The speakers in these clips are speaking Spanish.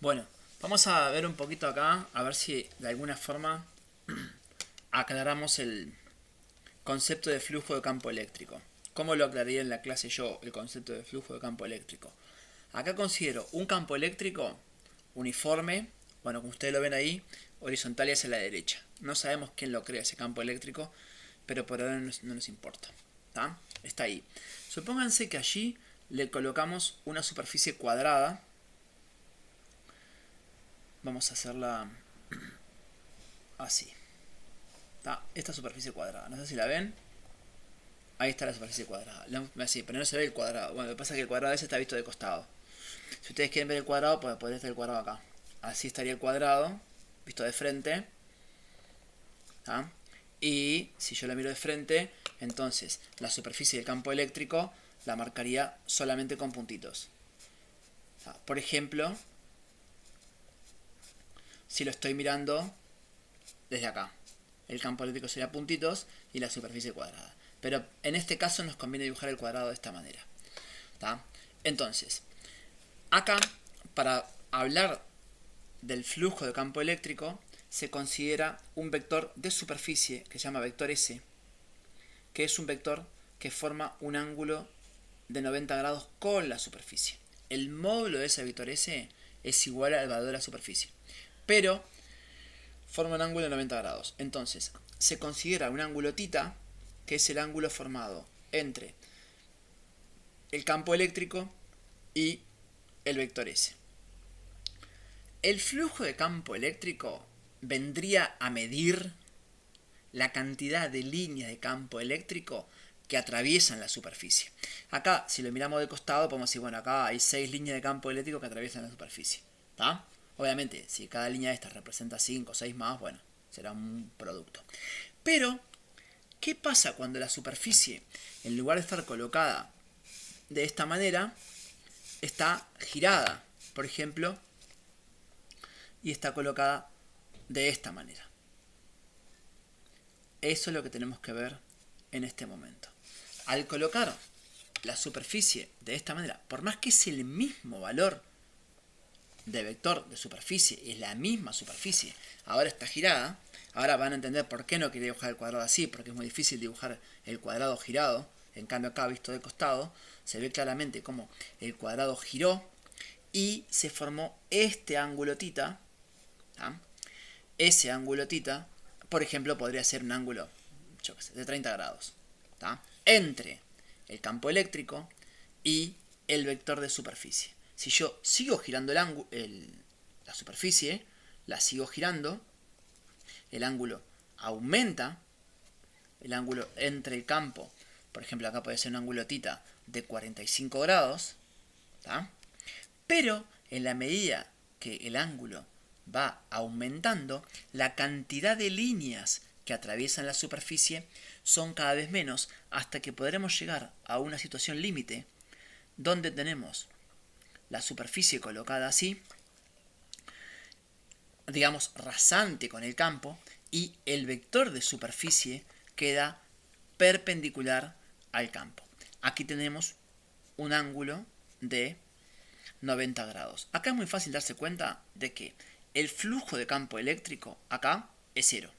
Bueno, vamos a ver un poquito acá, a ver si de alguna forma aclaramos el concepto de flujo de campo eléctrico. ¿Cómo lo aclararía en la clase yo, el concepto de flujo de campo eléctrico? Acá considero un campo eléctrico uniforme, bueno, como ustedes lo ven ahí, horizontal y hacia la derecha. No sabemos quién lo crea ese campo eléctrico, pero por ahora no nos importa. ¿Tá? Está ahí. Supónganse que allí le colocamos una superficie cuadrada. Vamos a hacerla así. ¿Tá? Esta superficie cuadrada. No sé si la ven. Ahí está la superficie cuadrada. Así, pero no se ve el cuadrado. Bueno, lo que pasa es que el cuadrado ese está visto de costado. Si ustedes quieren ver el cuadrado, pues podría estar el cuadrado acá. Así estaría el cuadrado, visto de frente. ¿Tá? Y si yo la miro de frente, entonces la superficie del campo eléctrico la marcaría solamente con puntitos. ¿Tá? Por ejemplo, si lo estoy mirando desde acá, el campo eléctrico sería puntitos y la superficie cuadrada. Pero en este caso nos conviene dibujar el cuadrado de esta manera. ¿Tá? Entonces, acá, para hablar del flujo de campo eléctrico, se considera un vector de superficie que se llama vector S, que es un vector que forma un ángulo de 90 grados con la superficie. El módulo de ese vector S es igual al valor de la superficie, pero forma un ángulo de 90 grados. Entonces, se considera un ángulo θ, que es el ángulo formado entre el campo eléctrico y el vector S. El flujo de campo eléctrico vendría a medir la cantidad de líneas de campo eléctrico que atraviesan la superficie. Acá, si lo miramos de costado, podemos decir, bueno, acá hay 6 líneas de campo eléctrico que atraviesan la superficie. ¿Tá? Obviamente, si cada línea de estas representa 5 o 6 más, bueno, será un producto. Pero, ¿qué pasa cuando la superficie, en lugar de estar colocada de esta manera, está girada? Por ejemplo, y está colocada de esta manera. Eso es lo que tenemos que ver en este momento. Al colocar la superficie de esta manera, por más que es el mismo valor de vector de superficie, es la misma superficie, ahora está girada, ahora van a entender por qué no quería dibujar el cuadrado así, porque es muy difícil dibujar el cuadrado girado. En cambio acá, visto de costado, se ve claramente cómo el cuadrado giró y se formó este ángulo θ. ¿Tá? Ese ángulo θ, por ejemplo, podría ser un ángulo, yo qué sé, de 30 grados. ¿Tá? Entre el campo eléctrico y el vector de superficie. Si yo sigo girando la superficie, la sigo girando, el ángulo aumenta, el ángulo entre el campo, por ejemplo acá puede ser un ángulo θ de 45 grados, ¿tá? Pero en la medida que el ángulo va aumentando, la cantidad de líneas que atraviesan la superficie son cada vez menos, hasta que podremos llegar a una situación límite donde tenemos la superficie colocada así, digamos rasante con el campo, y el vector de superficie queda perpendicular al campo. Aquí tenemos un ángulo de 90 grados. Acá es muy fácil darse cuenta de que el flujo de campo eléctrico acá es cero.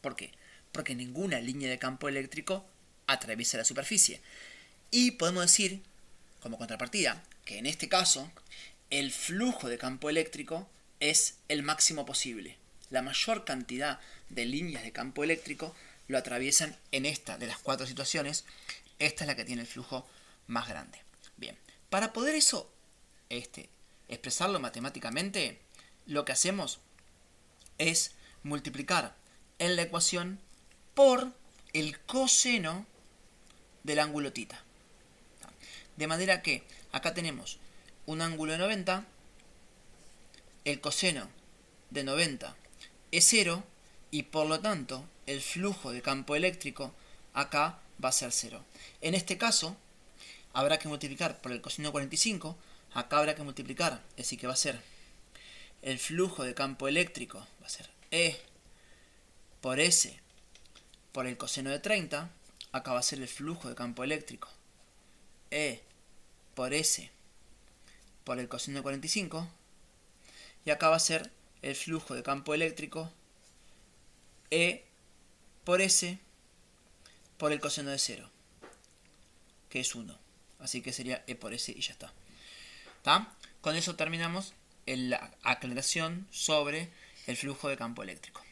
¿Por qué? Porque ninguna línea de campo eléctrico atraviesa la superficie. Y podemos decir, como contrapartida, que en este caso el flujo de campo eléctrico es el máximo posible. La mayor cantidad de líneas de campo eléctrico lo atraviesan en esta de las 4 situaciones. Esta es la que tiene el flujo más grande. Bien, para poder eso expresarlo matemáticamente, lo que hacemos es multiplicar en la ecuación por el coseno del ángulo θ. De manera que acá tenemos un ángulo de 90, el coseno de 90 es 0 y por lo tanto el flujo de campo eléctrico acá va a ser 0. En este caso habrá que multiplicar por el coseno de 45, acá habrá que multiplicar, es decir que va a ser el flujo de campo eléctrico, va a ser E por S por el coseno de 30, acá va a ser el flujo de campo eléctrico E por S por el coseno de 45, y acá va a ser el flujo de campo eléctrico E por S por el coseno de 0, que es 1. Así que sería E por S y ya está. ¿Tá? Con eso terminamos la aclaración sobre el flujo de campo eléctrico.